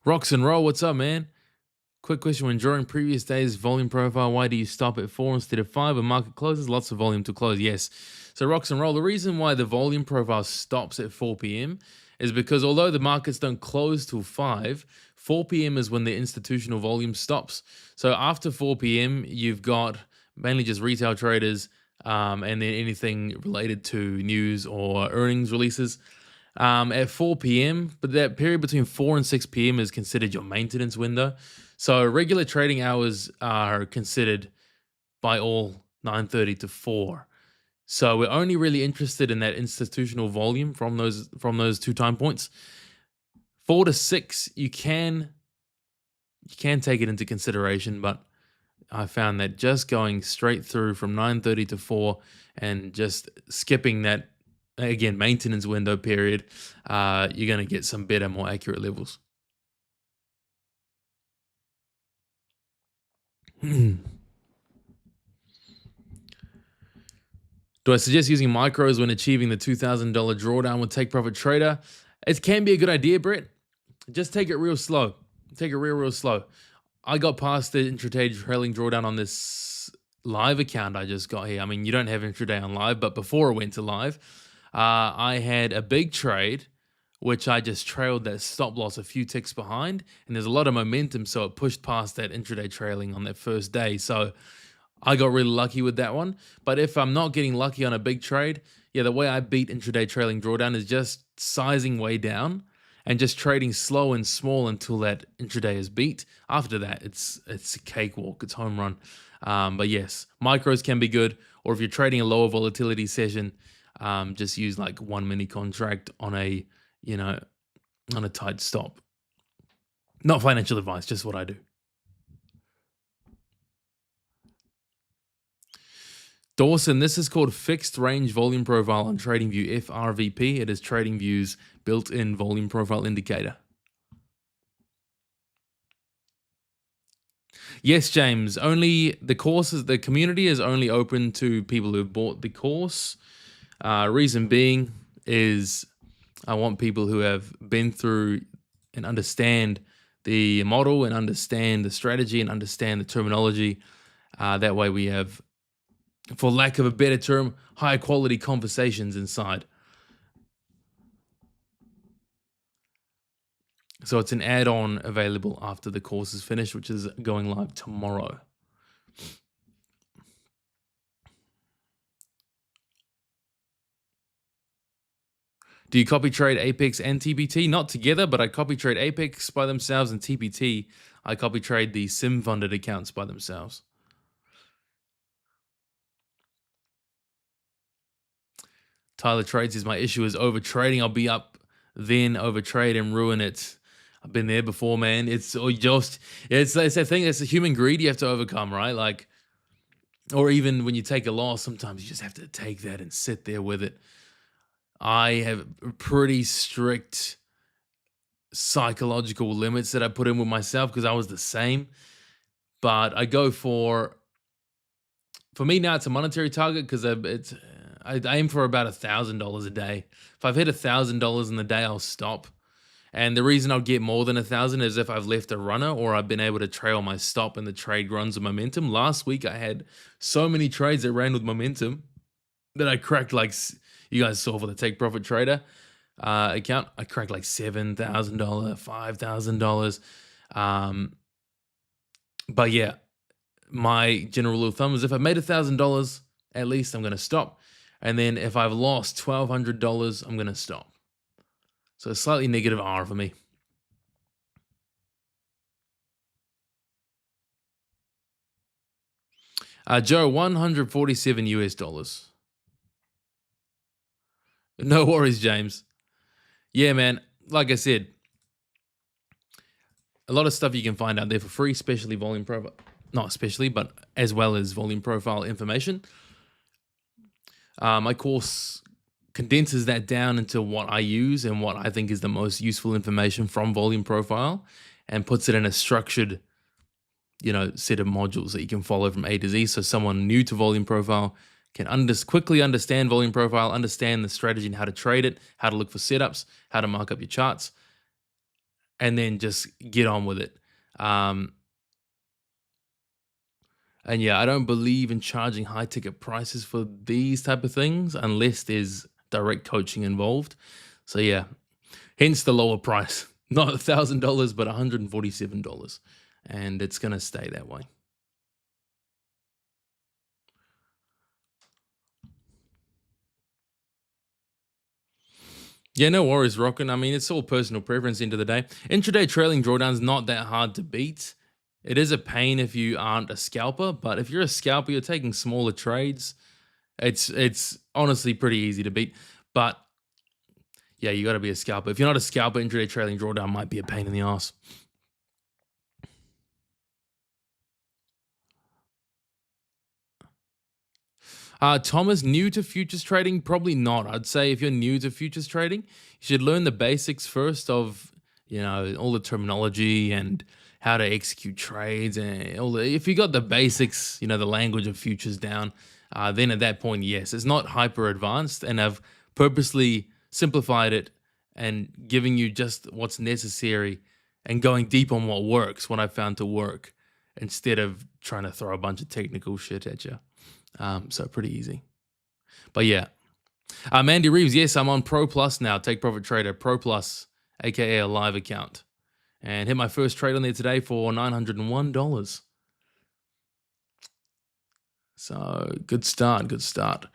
Rocks and roll, what's up, man? Quick question, when drawing previous days volume profile, why do you stop at 4 instead of 5 when market closes? Lots of volume to close, yes. So Rocks and roll, the reason why the volume profile stops at 4 p.m. is because although the markets don't close till 5, 4 p.m. is when the institutional volume stops. So after 4 p.m., you've got mainly just retail traders and then anything related to news or earnings releases. At 4 p.m., but that period between 4 and 6 p.m. is considered your maintenance window. So regular trading hours are considered by all 9:30 to 4. So we're only really interested in that institutional volume from those 2 time points. 4 to 6, you can take it into consideration, but I found that just going straight through from 9:30 to 4 and just skipping that, again, maintenance window period, you're going to get some better, more accurate levels. Do I suggest using micros when achieving the $2,000 drawdown with Take Profit Trader? It can be a good idea, Brett. Just take it real slow. Take it real slow. I got past the intraday trailing drawdown on this live account I just got here. I mean, you don't have intraday on live, but before it went to live, I had a big trade, which I just trailed that stop loss a few ticks behind, and there's a lot of momentum, so it pushed past that intraday trailing on that first day. So I got really lucky with that one. But if I'm not getting lucky on a big trade, yeah, the way I beat intraday trailing drawdown is just sizing way down and just trading slow and small until that intraday is beat. After that, it's a cakewalk, it's home run. But yes, micros can be good, or if you're trading a lower volatility session, just use like one mini contract on a tight stop. Not financial advice, just what I do. Dawson, this is called Fixed Range Volume Profile on TradingView, FRVP. It is TradingView's built-in volume profile indicator. Yes, James, only the community is only open to people who have bought the course. Reason being is I want people who have been through and understand the model and understand the strategy and understand the terminology. That way we have, for lack of a better term, high quality conversations inside. So it's an add-on available after the course is finished, which is going live tomorrow. Do you copy trade Apex and TPT? Not together, but I copy trade Apex by themselves, and TPT, I copy trade the sim funded accounts by themselves. Tyler Trades is my issue is over trading. I'll be up, then over trade and ruin it. I've been there before, man. It's that thing. It's a human greed you have to overcome, right? Like, or even when you take a loss, sometimes you just have to take that and sit there with it. I have pretty strict psychological limits that I put in with myself because I was the same. But I go for me now, it's a monetary target because I aim for about $1,000 a day. If I've hit $1,000 in the day, I'll stop. And the reason I'll get more than 1,000 is if I've left a runner or I've been able to trail my stop and the trade runs with momentum. Last week, I had so many trades that ran with momentum that I cracked, like you guys saw for the Take Profit Trader account. I cracked like $7,000, $5,000. But yeah, my general rule of thumb is if I've made $1,000, at least I'm going to stop. And then if I've lost $1,200, I'm going to stop. So a slightly negative R for me. Joe, 147 US dollars. No worries, James. Yeah, man. Like I said, a lot of stuff you can find out there for free, especially volume profile. Not especially, but as well as volume profile information. My course condenses that down into what I use and what I think is the most useful information from volume profile and puts it in a structured set of modules that you can follow from A to Z. So someone new to volume profile can quickly understand volume profile, understand the strategy and how to trade it, how to look for setups, how to mark up your charts, and then just get on with it. And yeah, I don't believe in charging high ticket prices for these type of things unless there's direct coaching involved. So yeah, hence the lower price, not $1,000, but $147. And it's going to stay that way. Yeah, no worries, Rockin. I mean, it's all personal preference into the day. Intraday trailing drawdown's not that hard to beat. It is a pain if you aren't a scalper, but if you're a scalper, you're taking smaller trades. It's honestly pretty easy to beat. But yeah, you got to be a scalper. If you're not a scalper, intraday trailing drawdown might be a pain in the ass. Thomas, new to futures trading? Probably not. I'd say if you're new to futures trading, you should learn the basics first of, all the terminology and how to execute trades and if you got the basics, the language of futures down, then at that point, yes, it's not hyper advanced, and I've purposely simplified it and giving you just what's necessary and going deep on what works, what I found to work, instead of trying to throw a bunch of technical shit at you. So pretty easy. But yeah. Mandy Reeves, yes, I'm on Pro Plus now. Take Profit Trader, Pro Plus, aka a live account. And hit my first trade on there today for $901. So good start, good start.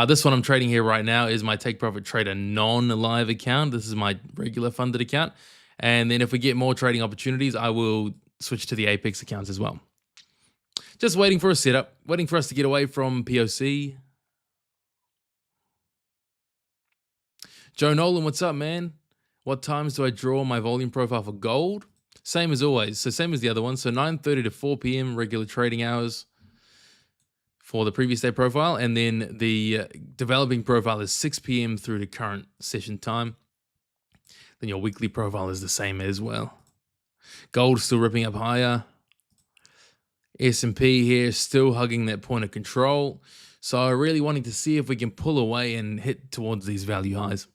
This one I'm trading here right now is my Take Profit Trader non-live account. This is my regular funded account. And then if we get more trading opportunities, I will switch to the Apex accounts as well. Just waiting for a setup, waiting for us to get away from POC. Joe Nolan, what's up, man? What times do I draw my volume profile for gold? Same as always. So same as the other one. So 9:30 to 4 p.m. regular trading hours for the previous day profile. And then the developing profile is 6 p.m. through to current session time. Then your weekly profile is the same as well. Gold still ripping up higher. S&P here still hugging that point of control. So really wanting to see if we can pull away and hit towards these value highs.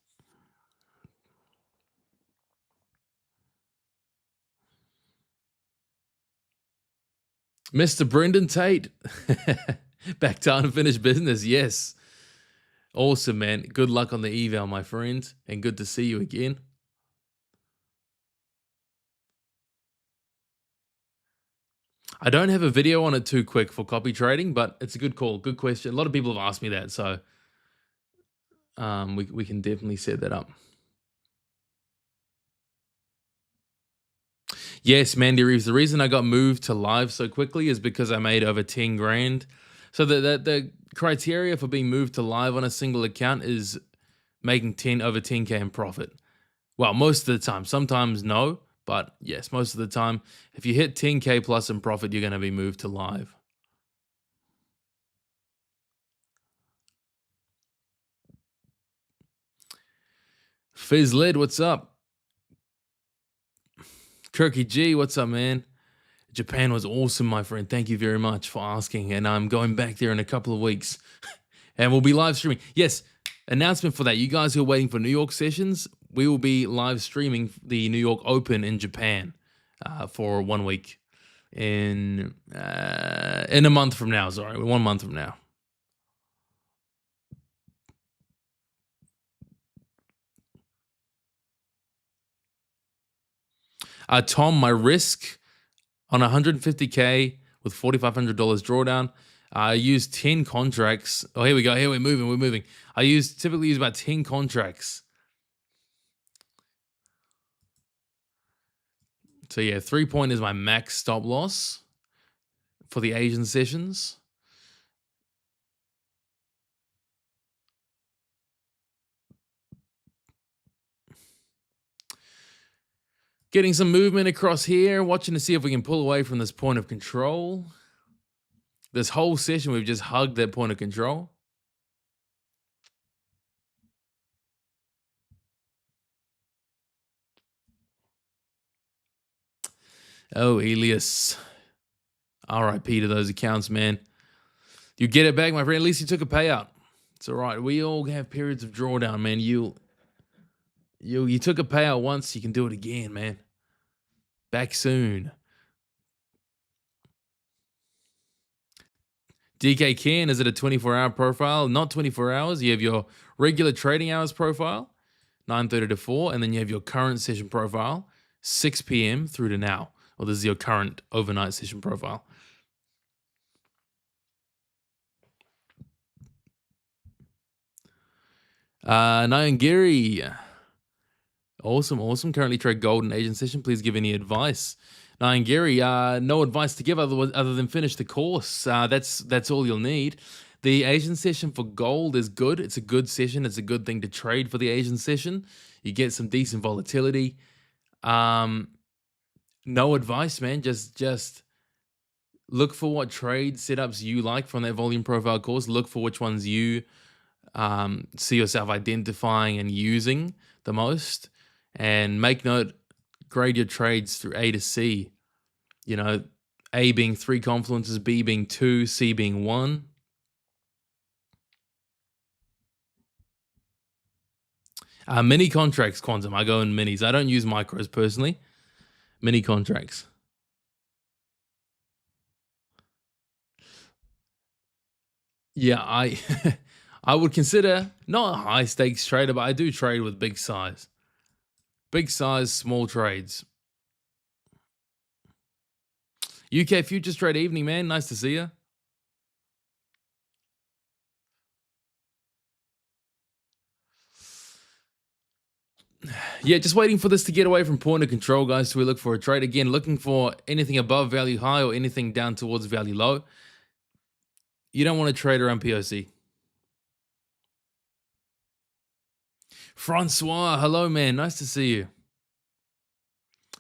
Mr. Brendan Tate, back to unfinished business. Yes. Awesome, man. Good luck on the eval, my friend, and good to see you again. I don't have a video on it too quick for copy trading, but it's a good call. Good question. A lot of people have asked me that, so we can definitely set that up. Yes, Mandy Reeves. The reason I got moved to live so quickly is because I made over 10 grand. So the criteria for being moved to live on a single account is making over 10K in profit. Well, most of the time. Sometimes no, but yes, most of the time. If you hit 10K plus in profit, you're going to be moved to live. Fizzled, what's up? Kirky G, what's up, man? Japan was awesome, my friend. Thank you very much for asking. And I'm going back there in a couple of weeks. And we'll be live streaming. Yes, announcement for that. You guys who are waiting for New York sessions, we will be live streaming the New York Open in Japan for 1 week. In a month from now, sorry. 1 month from now. Tom, my risk on 150K with $4,500 drawdown, I used 10 contracts. Oh, here we go. Here we're moving. I typically use about 10 contracts. So yeah, 3-point is my max stop loss for the Asian sessions. Getting some movement across here, watching to see if we can pull away from this point of control. This whole session, we've just hugged that point of control. Oh, Elias. RIP to those accounts, man. You get it back, my friend. At least you took a payout. It's all right. We all have periods of drawdown, man. You took a payout once, you can do it again, man. Back soon. DK Ken, is it a 24-hour profile? Not 24 hours. You have your regular trading hours profile, 9:30 to 4, and then you have your current session profile, 6 p.m. through to now. Well, this is your current overnight session profile. Nyangiri. Awesome. Currently trade gold in Asian session. Please give any advice. Nyangiri, no advice to give other than finish the course. That's all you'll need. The Asian session for gold is good. It's a good session. It's a good thing to trade for the Asian session. You get some decent volatility. No advice, man. Just look for what trade setups you like from that volume profile course. Look for which ones you see yourself identifying and using the most. And make note, grade your trades through A to C. You know, A being 3 confluences, B being 2, C being 1. Mini contracts, Quantum. I go in minis. I don't use micros personally. Mini contracts. Yeah, I would consider not a high stakes trader, but I do trade with big size. Big size, small trades. UK futures trade evening, man. Nice to see you. Yeah, just waiting for this to get away from point of control, guys, so we look for a trade. Again, looking for anything above value high or anything down towards value low. You don't want to trade around POC. Francois, hello, man. Nice to see you.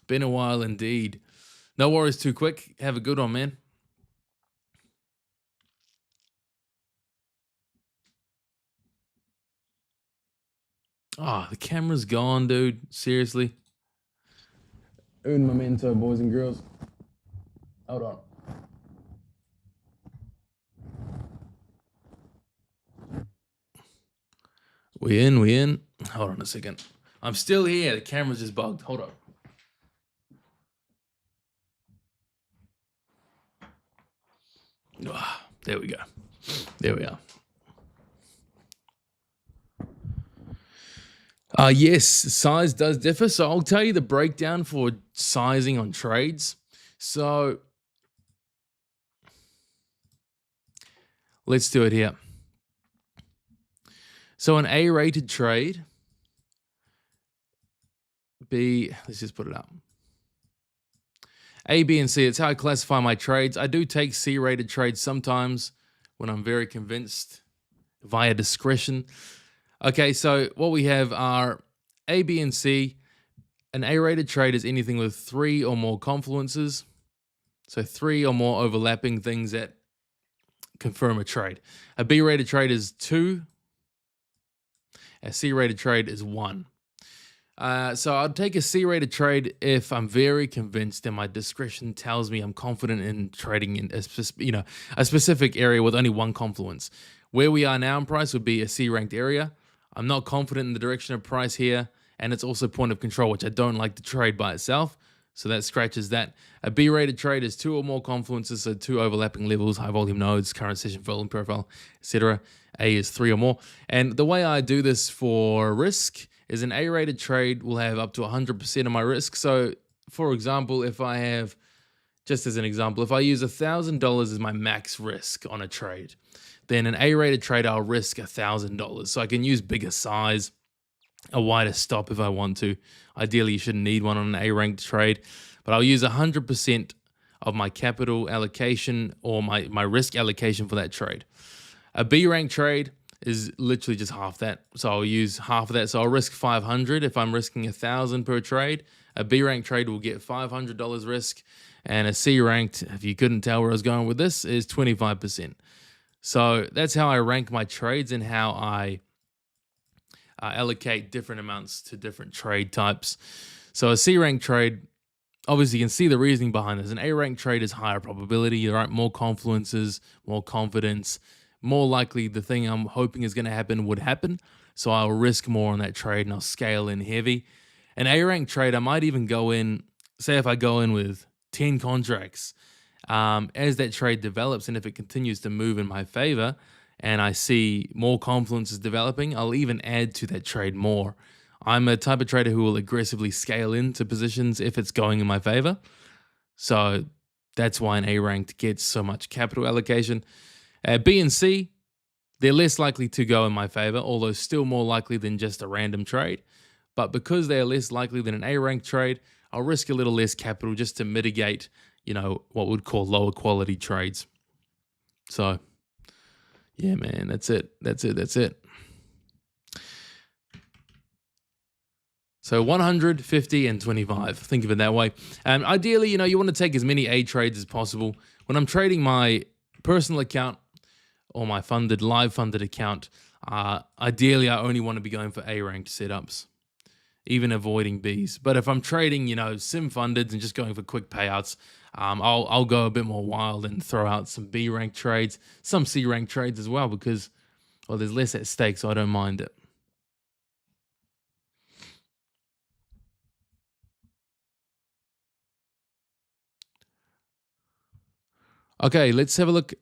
Been a while indeed. No worries too quick. Have a good one, man. The camera's gone, dude. Seriously. Un momento, boys and girls. Hold on. We in. Hold on a second. I'm still here. The camera's just bugged. Hold on. There we go. There we are. Yes, size does differ. So I'll tell you the breakdown for sizing on trades. So let's do it here. So an A-rated trade, let's just put it up. A, B, and C, it's how I classify my trades. I do take C-rated trades sometimes when I'm very convinced via discretion. Okay, so what we have are A, B, and C. An A-rated trade is anything with 3 or more confluences. So 3 or more overlapping things that confirm a trade. A B-rated trade is 2. A C-rated trade is 1. So I'd take a C-rated trade if I'm very convinced and my discretion tells me I'm confident in trading in a specific area with only 1 confluence. Where we are now in price would be a C-ranked area. I'm not confident in the direction of price here, and it's also point of control, which I don't like to trade by itself. So that scratches that. A B-rated trade is 2 or more confluences, so 2 overlapping levels, high volume nodes, current session volume profile, etc. A is 3 or more. And the way I do this for risk is an A-rated trade will have up to 100% of my risk. So, for example, if I have, just as an example, if I use $1,000 as my max risk on a trade, then an A-rated trade, I'll risk $1,000. So I can use bigger size, a wider stop if I want to. Ideally, you shouldn't need one on an A-ranked trade, but I'll use 100% of my capital allocation or my risk allocation for that trade. A B-ranked trade is literally just half that. So I'll use half of that. So I'll risk 500 if I'm risking 1,000 per trade. A B-ranked trade will get $500 risk, and a C-ranked, if you couldn't tell where I was going with this, is 25%. So that's how I rank my trades and how I allocate different amounts to different trade types. So a C-ranked trade, obviously you can see the reasoning behind this. An A rank trade is higher probability, right? More confluences, more confidence, more likely the thing I'm hoping is going to happen would happen. So I'll risk more on that trade and I'll scale in heavy. An A rank trade, I might even go in, say if I go in with 10 contracts, as that trade develops and if it continues to move in my favor and I see more confluences developing, I'll even add to that trade more. I'm a type of trader who will aggressively scale into positions if it's going in my favor. So that's why an A ranked gets so much capital allocation. B and C, they're less likely to go in my favor, although still more likely than just a random trade. But because they're less likely than an A ranked trade, I'll risk a little less capital just to mitigate, what we'd call lower quality trades. So, yeah, man, that's it. So 100, 50, and 25. Think of it that way. Ideally, you want to take as many A trades as possible. When I'm trading my personal account or my live funded account, ideally, I only want to be going for A-ranked setups, even avoiding Bs. But if I'm trading, sim funded and just going for quick payouts, I'll go a bit more wild and throw out some B-ranked trades, some C-ranked trades as well, because, there's less at stake, so I don't mind it. Okay, let's have a look.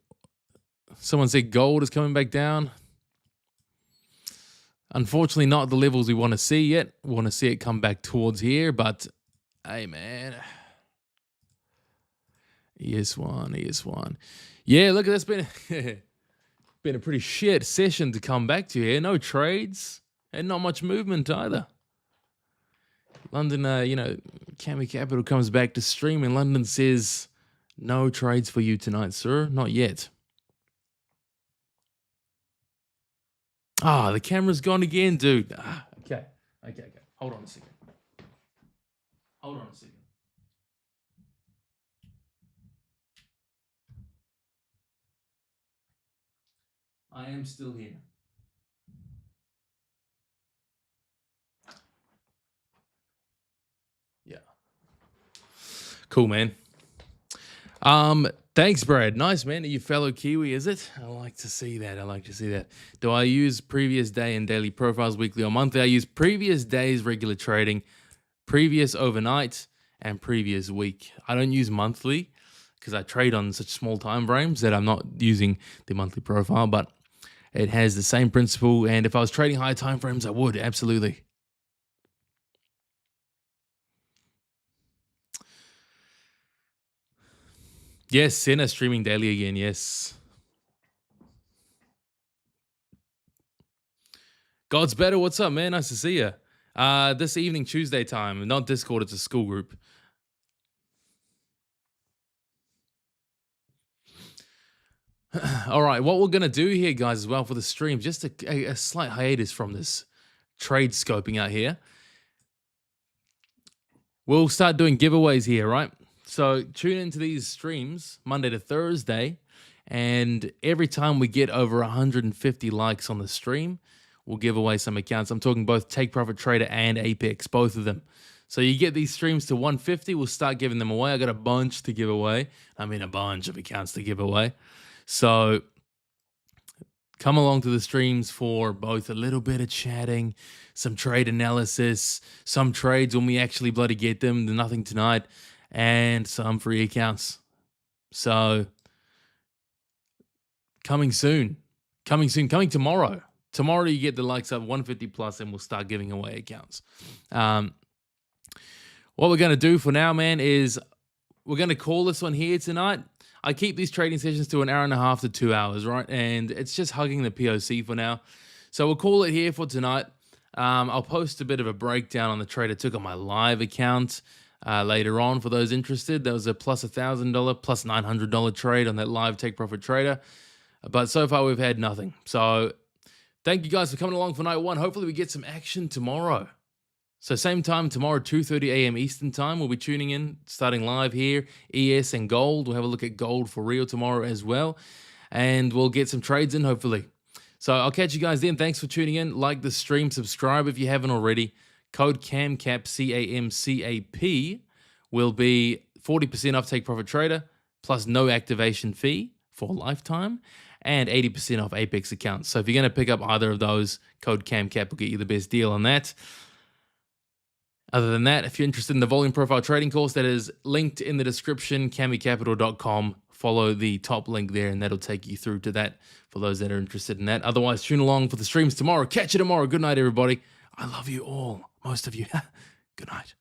Someone said gold is coming back down. Unfortunately, not at the levels we want to see yet. We want to see it come back towards here, but hey, man. ES1. Yeah, look, that's been been a pretty shit session to come back to here. No trades and not much movement either. London, Cami Capital comes back to stream and London says, no trades for you tonight, sir. Not yet. The camera's gone again, dude. Okay. Hold on a second. I am still here. Yeah. Cool, man. Thanks, Brad. Nice, man. Are you fellow Kiwi, is it? I like to see that. Do I use previous day and daily profiles, weekly or monthly? I use previous days regular trading, previous overnight, and previous week. I don't use monthly because I trade on such small time frames that I'm not using the monthly profile, but it has the same principle. And if I was trading high time frames, I would, absolutely. Yes, Senna streaming daily again, yes. God's better, what's up, man? Nice to see you. This evening, Tuesday time, not Discord, it's a school group. All right, what we're going to do here, guys, as well for the stream, just a slight hiatus from this trade scoping out here. We'll start doing giveaways here, right? So tune into these streams Monday to Thursday, and every time we get over 150 likes on the stream, we'll give away some accounts. I'm talking both Take Profit Trader and Apex, both of them. So you get these streams to 150, we'll start giving them away. I got a bunch to give away. I mean, a bunch of accounts to give away. So come along to the streams for both a little bit of chatting, some trade analysis, some trades when we actually bloody get them, nothing tonight, and some free accounts. So coming soon, coming tomorrow. Tomorrow you get the likes of 150 plus and we'll start giving away accounts. What we're going to do for now, man, is we're going to call this one here tonight. I keep these trading sessions to 1.5 hours to 2 hours, right? And it's just hugging the POC for now. So we'll call it here for tonight. I'll post a bit of a breakdown on the trade I took on my live account later on for those interested. There was a plus $1,000, plus $900 trade on that live Take Profit Trader. But so far we've had nothing. So thank you guys for coming along for night one. Hopefully we get some action tomorrow. So same time tomorrow, 2:30 a.m. Eastern time, we'll be tuning in, starting live here, ES and gold. We'll have a look at gold for real tomorrow as well. And we'll get some trades in, hopefully. So I'll catch you guys then. Thanks for tuning in. Like the stream, subscribe if you haven't already. Code CAMCAP, CAMCAP, will be 40% off Take Profit Trader, plus no activation fee for lifetime, and 80% off Apex accounts. So if you're going to pick up either of those, code CAMCAP will get you the best deal on that. Other than that, if you're interested in the volume profile trading course, that is linked in the description, camicapital.com. Follow the top link there, and that'll take you through to that for those that are interested in that. Otherwise, tune along for the streams tomorrow. Catch you tomorrow. Good night, everybody. I love you all, most of you. Good night.